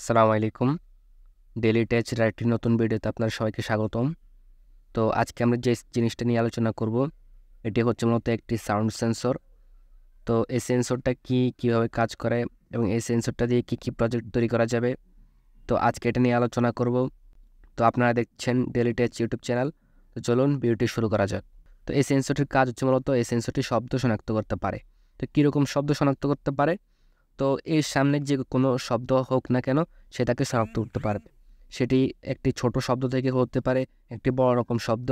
আসসালামু আলাইকুম। Daily tech রাইটের নতুন ভিডিওতে আপনার সবাইকে স্বাগতম। তো আজকে আমরা যে জিনিসটা নিয়ে আলোচনা করব, এটি হচ্ছে মূলত একটি সাউন্ড সেন্সর। তো এই সেন্সরটা কীভাবে কাজ করে এবং এই সেন্সরটা দিয়ে কী প্রজেক্ট তৈরি করা যাবে, তো আজকে এটা নিয়ে আলোচনা করব। তো আপনারা দেখছেন ডেইলি টেচ ইউটিউব চ্যানেল। তো চলুন ভিডিওটি শুরু করা যাক। তো এই সেন্সরটির কাজ হচ্ছে মূলত এই সেন্সরটি শব্দ শনাক্ত করতে পারে। তো কীরকম শব্দ শনাক্ত করতে পারে? তো এর সামনে যে কোনো শব্দ হোক না কেন সেটাকে শনাক্ত করতে পারবে। সেটি একটি ছোট শব্দ থেকে হতে পারে, একটি বড় রকম শব্দ,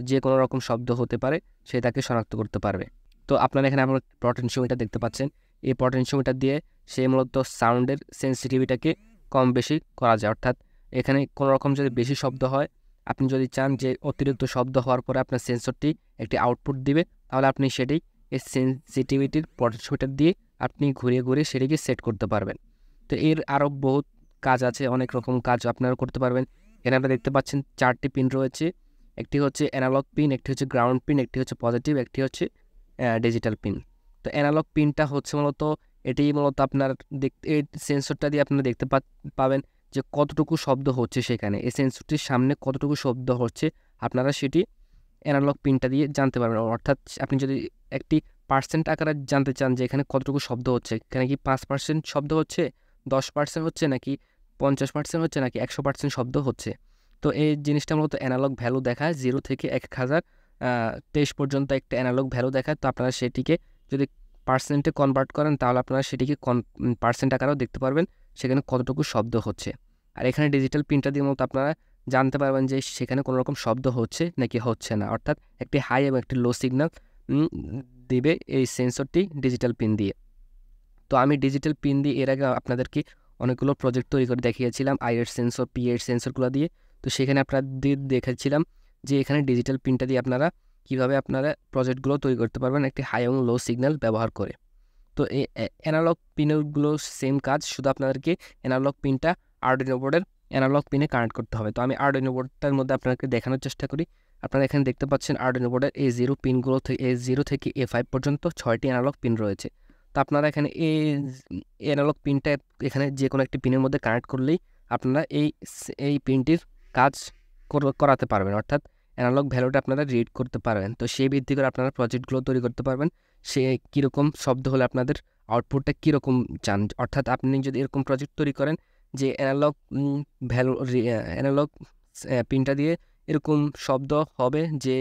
যে কোনো রকম শব্দ হতে পারে, সেটাকে শনাক্ত করতে পারবে। তো আপনারা এখানে আপনার পটেনশিওমিটার দেখতে পাচ্ছেন। এই পটেনশিওমিটার দিয়ে সে মূলত সাউন্ডের সেন্সিটিভিটাকে কম বেশি করা যায়। অর্থাৎ এখানে কোনো রকম যদি বেশি শব্দ হয়, আপনি যদি চান যে অতিরিক্ত শব্দ হওয়ার পরে আপনার সেন্সরটি একটি আউটপুট দিবে, তাহলে আপনি সেটি এই সেন্সিটিভিটির পটেনশিওমিটার দিয়ে আপনি ঘুরিয়ে ঘুরিয়ে সেটিকে সেট করতে পারবেন। তো এর আরও বহুত কাজ আছে, অনেক রকম কাজ আপনারা করতে পারবেন। এখানে আপনারা দেখতে পাচ্ছেন 4টি পিন রয়েছে। একটি হচ্ছে অ্যানালগ পিন, একটি হচ্ছে গ্রাউন্ড পিন, একটি হচ্ছে পজিটিভ, একটি হচ্ছে ডিজিটাল পিন। তো অ্যানালগ পিনটা হচ্ছে মূলত এটি মূলত আপনার এই সেন্সরটা দিয়ে আপনারা দেখতে পাবেন যে কতটুকু শব্দ হচ্ছে সেখানে। এই সেন্সরটির সামনে কতটুকু শব্দ হচ্ছে আপনারা সেটি অ্যানালগ পিনটা দিয়ে জানতে পারবেন। অর্থাৎ আপনি যদি একটি পার্সেন্ট আকারে জানতে চান যে এখানে কতটুকু শব্দ হচ্ছে, এখানে কি 5% শব্দ হচ্ছে, 10% হচ্ছে, নাকি 50% হচ্ছে, নাকি 100% শব্দ হচ্ছে। তো এই জিনিসটা মূলত অ্যানালগ ভ্যালু দেখায় 0 থেকে 1023 পর্যন্ত একটা অ্যানালগ ভ্যালু দেখায়। তো আপনারা সেটিকে যদি পার্সেন্টে কনভার্ট করেন তাহলে আপনারা সেটিকে পার্সেন্ট আকারেও দেখতে পারবেন সেখানে কতটুকু শব্দ হচ্ছে। আর এখানে ডিজিটাল পিনটা দিয়ে মূলত আপনারা জানতে পারবেন যে সেখানে কোনো রকম শব্দ হচ্ছে নাকি হচ্ছে না। অর্থাৎ একটি হাই এবং একটি লো সিগন্যাল দিবে এই সেন্সরটি ডিজিটাল পিন দিয়ে। তো আমি ডিজিটাল পিন দিয়ে এর আগে আপনাদেরকে অনেকগুলো প্রজেক্ট তৈরি করে দেখিয়েছিলাম আইএর সেন্সর, পিএর সেন্সরগুলো দিয়ে। তো সেখানে আপনাদের দেখাচ্ছিলাম যে এখানে ডিজিটাল পিনটা দিয়ে আপনারা কীভাবে আপনারা প্রজেক্টগুলো তৈরি করতে পারবেন একটি হাই এবং লো সিগন্যাল ব্যবহার করে। তো এই অ্যানালগ পিনগুলো সেম কাজ, শুধু আপনাদেরকে অ্যানালগ পিনটা আরডুইনো বোর্ডের অ্যানালগ পিনে কানেক্ট করতে হবে। তো আমি আরডুইনো বোর্ডটার মধ্যে আপনাদেরকে দেখানোর চেষ্টা করি। আপনারা এখানে দেখতে পাচ্ছেন আরডুইনো বোর্ডের A0 পিনগুলো থেকে A0 থেকে A5 পর্যন্ত 6টি অ্যানালগ পিন রয়েছে। তো আপনারা এখানে অ্যানালগ পিনটা এখানে যে কোনো একটি পিনের মধ্যে কানেক্ট করলেই আপনারা এই পিনটির কাজ করাতে পারবেন। অর্থাৎ অ্যানালগ ভ্যালুটা আপনারা রিড করতে পারবেন। তো সেই ভিত্তি করে আপনারা প্রজেক্টগুলো তৈরি করতে পারবেন। সে কীরকম শব্দ হলে আপনাদের আউটপুটটা কীরকম চান। অর্থাৎ আপনি যদি এরকম প্রজেক্ট তৈরি করেন যে অ্যানালগ পিনটা দিয়ে এরকম শব্দ হবে যে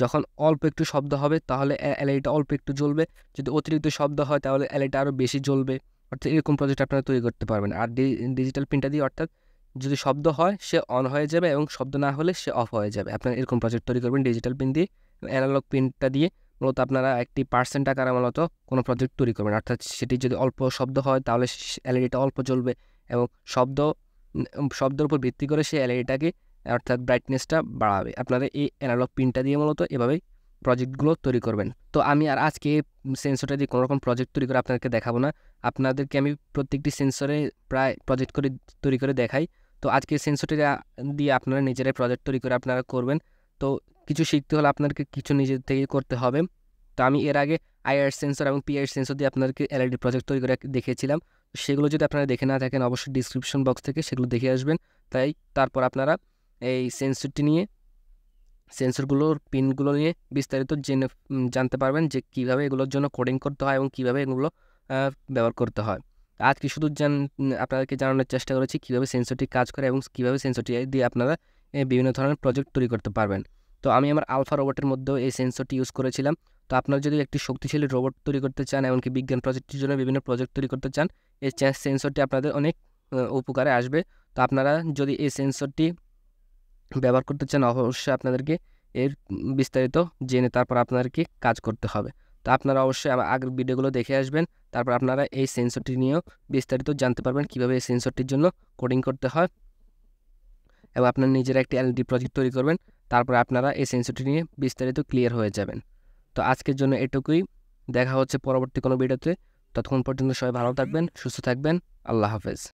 যখন অল্প একটু শব্দ হবে তাহলে এলইডিটা অল্প একটু জ্বলবে, যদি অতিরিক্ত শব্দ হয় তাহলে এলইডিটা আরও বেশি জ্বলবে। অর্থাৎ এরকম প্রজেক্ট আপনারা তৈরি করতে পারবেন। আর ডিজিটাল পিনটা দিয়ে অর্থাৎ যদি শব্দ হয় সে অন হয়ে যাবে এবং শব্দ না হলে সে অফ হয়ে যাবে। আপনারা এরকম প্রজেক্ট তৈরি করবেন ডিজিটাল পিন দিয়ে। অ্যানালগ পিনটা দিয়ে মূলত আপনারা একটি পার্সেন্ট আকারে মূলত কোনো প্রজেক্ট তৈরি করবেন। অর্থাৎ সেটি যদি অল্প শব্দ হয় তাহলে এলইডিটা অল্প জ্বলবে এবং শব্দের উপর ভিত্তি করে সে এলইডিটাকে অর্থাৎ ব্রাইটনেসটা বাড়াবে। আপনারা এই অ্যানালগ পিনটা দিয়ে মূলত এভাবেই প্রজেক্টগুলো তৈরি করবেন। তো আমি আর আজকে সেন্সরটা দিয়ে কোনো রকম প্রজেক্ট তৈরি করে আপনাদেরকে দেখাবো না। আপনাদেরকে আমি প্রত্যেকটি সেন্সরে প্রায় প্রজেক্ট করে তৈরি করে দেখাই। তো আজকে সেন্সরটি দিয়ে আপনারা নিজেরাই প্রজেক্ট তৈরি করে আপনারা করবেন। তো কিছু শিখতে হলে আপনাদেরকে কিছু নিজের থেকে করতে হবে। তো আমি এর আগে আইআর সেন্সর এবং পিআর সেন্সর দিয়ে আপনাদেরকে এলইডি প্রজেক্ট তৈরি করে দেখিয়েছিলাম। সেগুলো যদি আপনারা দেখে না থাকেন অবশ্যই ডিসক্রিপশন বক্স থেকে সেগুলো দেখে আসবেন। তারপর আপনারা এই সেন্সরগুলোর পিনগুলো নিয়ে বিস্তারিত জানতে পারবেন যে কীভাবে এগুলোর জন্য কোডিং করতে হয় এবং কীভাবে এগুলো ব্যবহার করতে হয়। আজকে শুধু আপনাদেরকে জানানোর চেষ্টা করেছি কীভাবে সেন্সরটি কাজ করে এবং কীভাবে সেন্সরটি দিয়ে আপনারা বিভিন্ন ধরনের প্রজেক্ট তৈরি করতে পারবেন। তো আমি আমার আলফা রোবটের মধ্যেও এই সেন্সরটি ইউজ করেছিলাম। তো আপনারা যদি একটি শক্তিশালী রোবট তৈরি করতে চান, এমনকি বিজ্ঞান প্রজেক্টের জন্য বিভিন্ন প্রজেক্ট তৈরি করতে চান, এই সেন্সরটি আপনাদের অনেক উপকারে আসবে। তো আপনারা যদি এই সেন্সরটি ব্যবহার করতে চান অবশ্যই আপনাদেরকে এর বিস্তারিত জেনে তারপর আপনাদেরকে কাজ করতে হবে। তো আপনারা অবশ্যই আমার আগের ভিডিওগুলো দেখে আসবেন। তারপর আপনারা এই সেন্সরটি নিয়েও বিস্তারিত জানতে পারবেন কীভাবে এই সেন্সরটির জন্য কোডিং করতে হয় এবং আপনারা নিজেরা একটি এলইডি প্রজেক্ট তৈরি করবেন। তারপর আপনারা এই সেন্সরটি নিয়ে বিস্তারিত ক্লিয়ার হয়ে যাবেন। তো আজকের জন্য এটুকুই। দেখা হচ্ছে পরবর্তী কোনো ভিডিওতে। ততক্ষণ পর্যন্ত সবাই ভালো থাকবেন, সুস্থ থাকবেন। আল্লাহ হাফেজ।